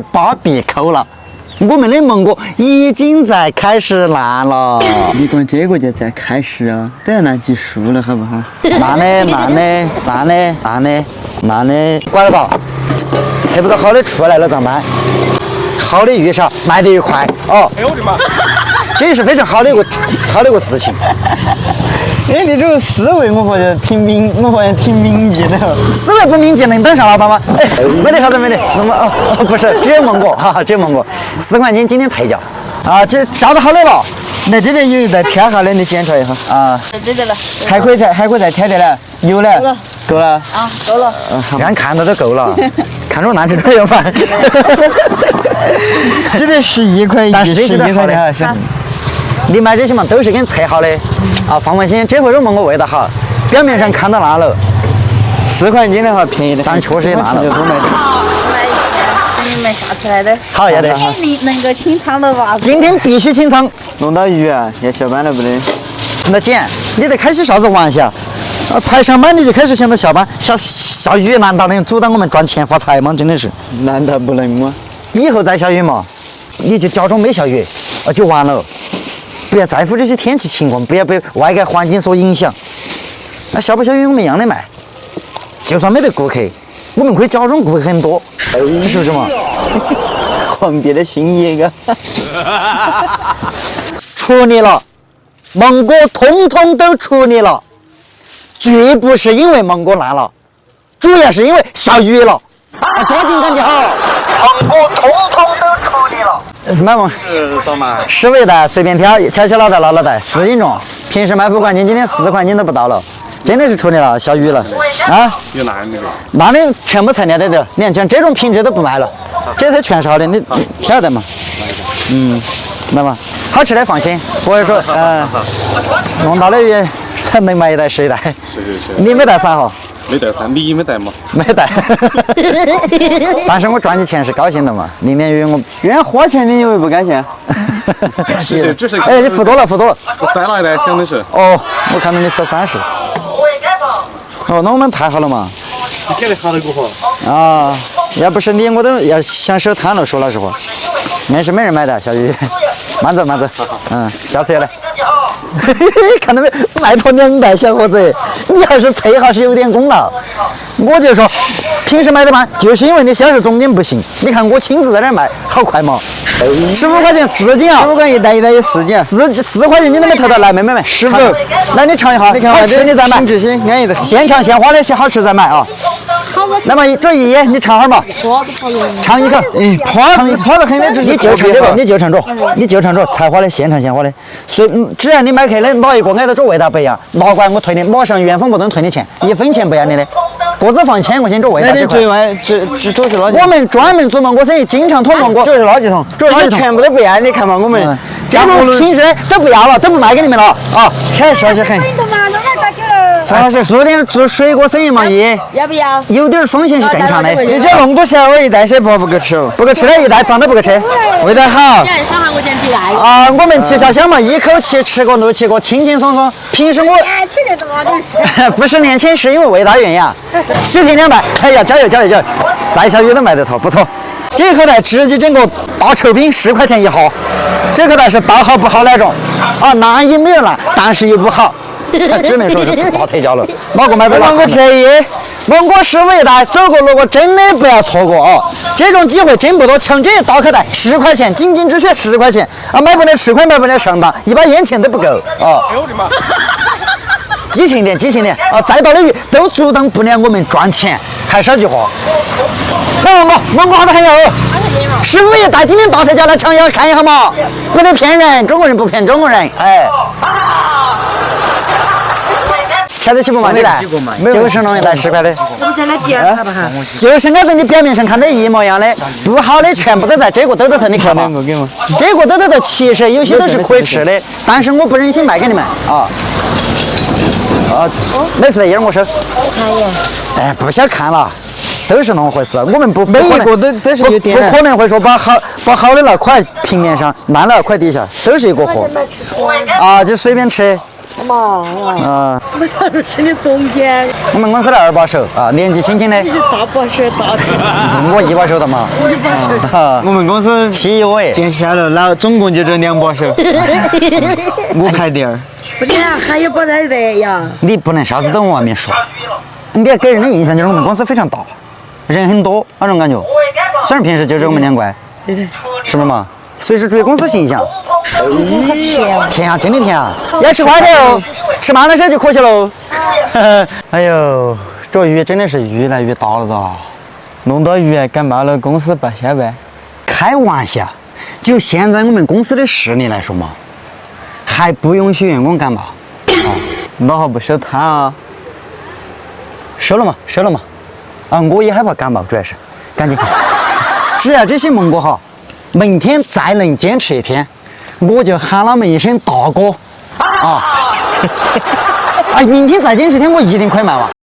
把笔抠了。我们的芒果已经在开始烂了。你管这个就在开始啊？等下烂结束了，好不好？烂的，拐得到，测不到好的出来了咋办？好的越少，卖得越快哦。哎呦我的妈！这是非常好的一个事情。哎，你这个思维我发现挺敏捷的。思维不敏捷能当上老板吗？哎，没得啥子没得，那么不是，只有芒果，哈哈，只有芒果，4块钱今天抬价，啊，这烧得好的了。那这里有一袋添下的，你检查一下啊。这的了，还可以再添点了，有了，够了啊，够了。让看到都够了，看着难吃点要饭。这里11块，但是这些11块的是。你买这些嘛都是给你测好的啊，放心，这回肉芒果味道好，表面上看到烂了，4块钱的话便宜的，但确实也烂了。好，来一下，给你们下起来的。好，要得。你能够清仓的吧？今天必须清仓。弄到鱼啊，要下班了不得？那姐，你得开些啥子玩笑？啊，才上班你就开始想到下班，下雨难道能阻挡我们赚钱发财吗？真的是。难道不能吗？以后再下雨嘛，你就假装没下雨，啊就完了。不要在乎这些天气情况，不要被外界环境所影响。那下不下雨我们一样的卖，就算没得顾客，我们可以假装顾客很多，是不是嘛？狂憋的心眼啊！处理了，芒果通通都处理了，绝不是因为芒果烂了，主要是因为下雨了。啊，抓紧赶紧好，芒果通通都处理了。买吗？是咋买10味袋随便挑，敲脑袋拿脑袋，4斤重。平时卖5块钱，今天4块钱都不到了，真的是处理了，下雨了啊！有烂那个？那的全部材料在这，你看像这种品质都不卖了，这才全是好的，你挑的嘛。来嘛，好吃的放心，不会说弄到的鱼能买1袋是1袋。是。你没带伞哈？没带伞，你没带吗？没带。但是我赚的钱是高兴的嘛，明年鱼我原花钱你以为不敢钱？是这是。哎，你付多了。我再拿1袋，想的是。哦，我看到你收30。哦，那我们太好了嘛。你给的好的过后。啊，要不是你，我都要想收摊了。说老实话，硬是没人买的，小鱼。慢走。下次要来。看到没？卖脱2袋，小伙子，你还是测哈是有点功劳。我就说，平时买的慢，就是因为你销售总监不行。你看我亲自在那儿卖，好快嘛！15块钱4斤啊15块一袋有4斤啊，4块钱你都没投到，来妹，师傅，来你尝一下，好吃你再买。品质鲜，安逸的。现尝现花的好吃再买啊。那么这一你尝哈嘛，尝一口，泡得很的，你就尝这个，你就尝着，才花的现尝现花的，所以只要你买客的哪一个挨到这味道不一样，哪管我退你，马上原封不动退你钱，1分钱不要你的，各自放1000块钱这味道这块。这是垃圾。我们专门做芒果生意，经常拖芒果。这是垃圾桶，全部都不要，你看嘛，我们这种平时都不要了，都不卖给你们了啊，太消息很。做水果生意嘛，要不要？有点风险是正常的。你这弄多小我1袋是不够吃哦，不够吃的1袋，脏都不够吃，味道好。啊，我们吃小香嘛，一口气吃个6、7个，轻轻松松。平时我不是年轻，是因为味道原因啊。10天2袋，哎呀，加油！再小鱼都卖得脱，不错。这口袋直接整个大臭饼10块钱一盒，这口袋是大好不好那种啊，烂也没有烂，但是又不好。只能说是大特价了，哪个买得到？芒果便宜，芒果15一袋，走过路过真的不要错过啊！这种机会真不多，抢这大口袋10块钱，仅仅只需10块钱啊，买不了吃亏，买不了上当，一把烟钱都不够啊！哎呦我的妈！激情点啊！再大的鱼都阻挡不了我们赚钱，还是那句话。来芒果好得很哟，15一袋，今天大特价来尝一下看一下嘛，不得骗人，中国人不骗中国人，哎。瞧得起不嘛？你来，90弄一袋10块的。我们再来第2盘吧哈。就是按照你表面上看的一模一样的，不好的全部都在这个兜头头，你看嘛。这个兜头头其实有些都是可以吃的，但是我不忍心卖给你们啊。没事的，一会儿我收。哎，不想看了，都是那么回事。我们不可能，都是有点。不可能会说把好的那块平面上，烂了块底下，都是一个货。啊，就随便吃。嘛。啊，那他说是你中间，我们公司的二把手啊，年纪轻轻的，你是大把手大手，我一把手的嘛。一把手。啊我们公司，PUA。见下了，然后总共就这2把手，我排第2。不然还有不在的呀？你不能啥子都往外面说，你要给人的印象就是我们公司非常大，人很多那种感觉。虽然平时就只有我们2个，是不是嘛？随时注意公司形象。甜啊，真的甜啊！要吃快点哦，吃慢了些就可惜喽。哎呦，这雨真的是越来越大了哒！弄到鱼感冒了，公司报销呗？开玩笑，就现在我们公司的势力来说嘛，还不允许员工感冒。那还不收摊啊？收了嘛，收了嘛。啊，我也害怕感冒，主要是赶紧。只要这些蒙过哈，明天再能坚持1天，我就喊他们一声大哥啊！啊，明天再坚持1天，我一定可以卖完。